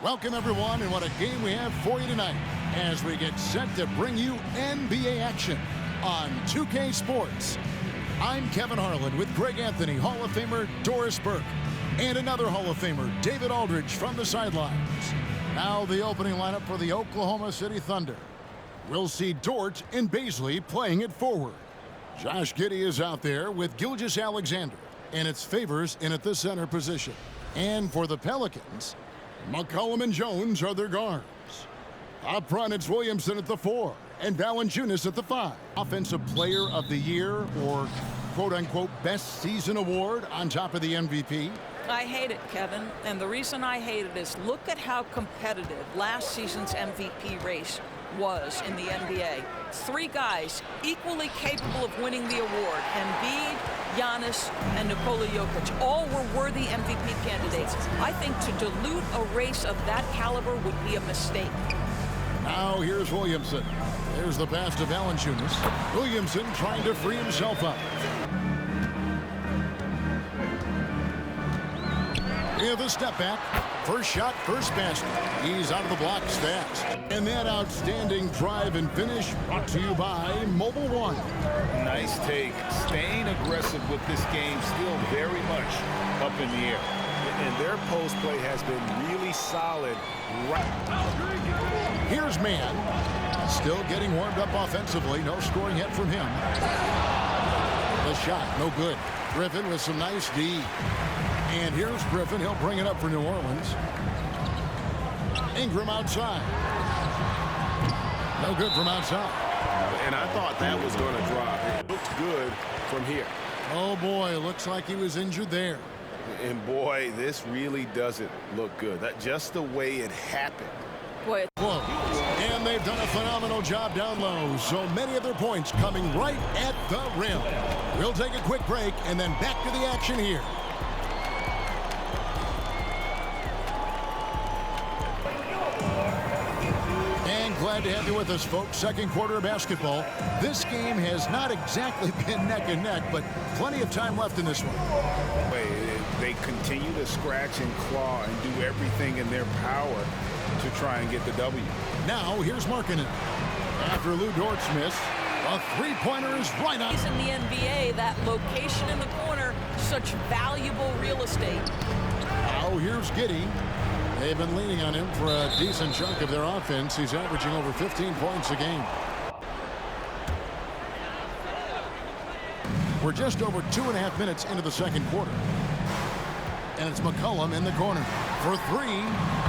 Welcome, everyone, and what a game we have for you tonight as we get set to bring you NBA action on 2K Sports. I'm Kevin Harlan with Greg Anthony, Hall of Famer Doris Burke, and another Hall of Famer, David Aldridge, from the sidelines. Now the opening lineup for the Oklahoma City Thunder. We'll see Dort and Baisley playing it forward. Josh Giddey is out there with Gilgeous-Alexander, and it's Favors in at the center position. And for the Pelicans, McCollum and Jones are their guards. Up front, it's Williamson at the 4 and Valanciunas at the 5. Offensive Player of the Year, or quote-unquote best season award on top of the MVP. I hate it, Kevin, and the reason I hate it is look at how competitive last season's MVP race was in the NBA. 3 guys equally capable of winning the award: Embiid, Giannis, and Nikola Jokic. All were worthy MVP candidates. I think to dilute a race of that caliber would be a mistake. Now here's Williamson. There's the pass to Valanciunas. Williamson trying to free himself up. Yeah, the step back. First shot, first basket. He's out of the blocks fast. And that outstanding drive and finish brought to you by Mobile One. Nice take. Staying aggressive with this game, still very much up in the air. And their post play has been really solid. Here's Mann. Still getting warmed up offensively. No scoring yet from him. The shot, no good. Griffin with some nice D. And here's Griffin. He'll bring it up for New Orleans. Ingram outside. No good from outside. And I thought that was going to drop. It looked good from here. Oh, boy. Looks like he was injured there. And, boy, this really doesn't look good. That just the way it happened. Boy, Close. And they've done a phenomenal job down low. So many of their points coming right at the rim. We'll take a quick break and then back to the action here. Glad to have you with us, folks. Second quarter of basketball. This game has not exactly been neck and neck, but plenty of time left in this one. They continue to scratch and claw and do everything in their power to try and get the W. Now, here's Markkanen. After Lou Dort's miss, a three-pointer is right on. he's in the NBA, that location in the corner, such valuable real estate. Now, here's Giddey. They've been leaning on him for a decent chunk of their offense. He's averaging over 15 points a game. We're just over 2.5 minutes into the second quarter. And it's McCollum in the corner for 3.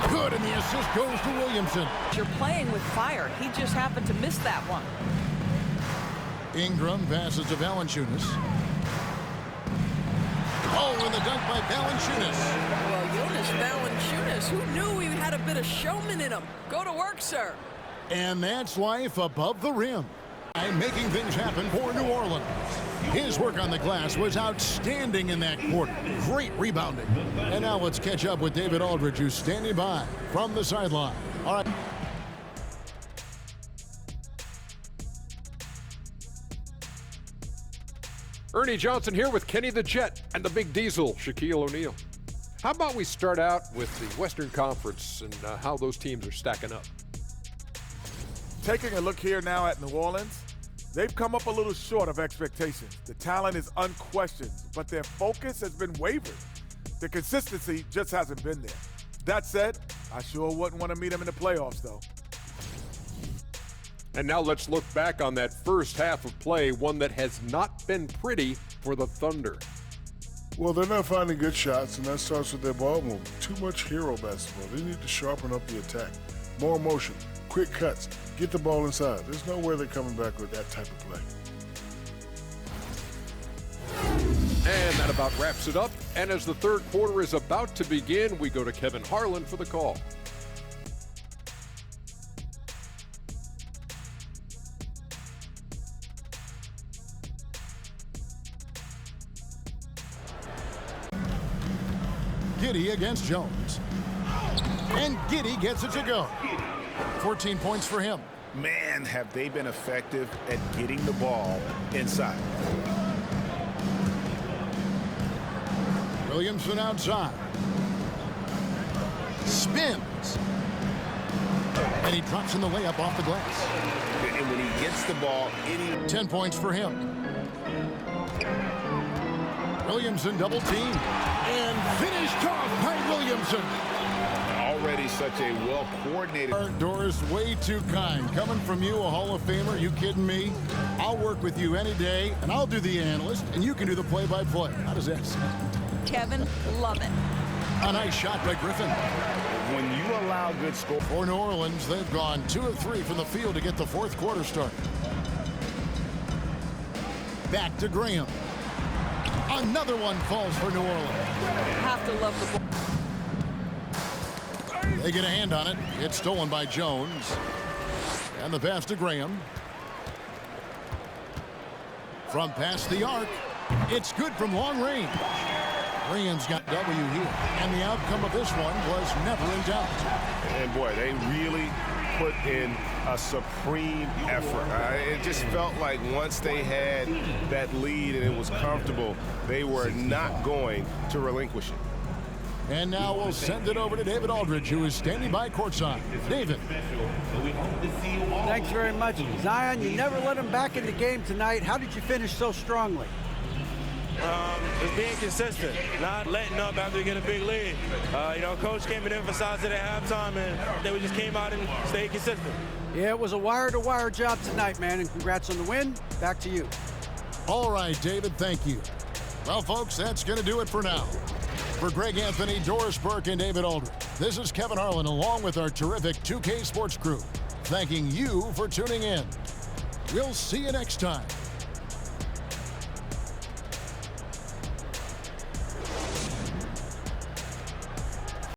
Good, and the assist goes to Williamson. You're playing with fire. He just happened to miss that one. Ingram passes to Valanciunas. Oh, and the dunk by Valanciunas. Well, Jonas Valanciunas, who knew he had a bit of showman in him? Go to work, sir. And that's life above the rim. And making things happen for New Orleans. His work on the glass was outstanding in that quarter. Great rebounding. And now let's catch up with David Aldridge, who's standing by from the sideline. All right. Ernie Johnson here with Kenny the Jet and the Big Diesel, Shaquille O'Neal. How about we start out with the Western Conference and how those teams are stacking up? Taking a look here now at New Orleans, they've come up a little short of expectations. The talent is unquestioned, but their focus has been wavered. The consistency just hasn't been there. That said, I sure wouldn't want to meet them in the playoffs, though. And now let's look back on that first half of play, one that has not been pretty for the Thunder. Well, they're not finding good shots, and that starts with their ball movement. Too much hero basketball. They need to sharpen up the attack. More motion, quick cuts, get the ball inside. There's no way they're coming back with that type of play. And that about wraps it up. And as the third quarter is about to begin, we go to Kevin Harlan for the call. Giddey against Jones. And Giddey gets it to go. 14 points for him. Man, have they been effective at getting the ball inside. Williamson outside. Spin. Williams. And he drops in the layup off the glass. And when he gets the ball, 10 points for him. Williamson double team. And finished off by Williamson. Already such a well-coordinated. Doris, way too kind. Coming from you, a Hall of Famer. You kidding me? I'll work with you any day, and I'll do the analyst, and you can do the play-by-play. How does that sound? Kevin, love it. A nice shot by Griffin. When you allow good score. For New Orleans, they've gone 2 of 3 from the field to get the fourth quarter started. Back to Graham. Another one falls for New Orleans. Have to love the ball. They get a hand on it. It's stolen by Jones. And the pass to Graham. From past the arc. It's good from long range. Graham's got W here. And the outcome of this one was never in doubt. And boy, they really put in a supreme effort. It just felt like once they had that lead and it was comfortable, they were not going to relinquish it. And now we'll send it over to David Aldridge, who is standing by courtside. David. Thanks very much. Zion, you never let him back in the game tonight. How did you finish so strongly? Just being consistent, not letting up after we get a big lead. Coach came and emphasized it at halftime, and then we just came out and stayed consistent. Yeah, it was a wire-to-wire job tonight, man, and congrats on the win. Back to you. All right, David, thank you. Well, folks, that's going to do it for now. For Greg Anthony, Doris Burke, and David Aldridge, this is Kevin Harlan along with our terrific 2K Sports crew, thanking you for tuning in. We'll see you next time.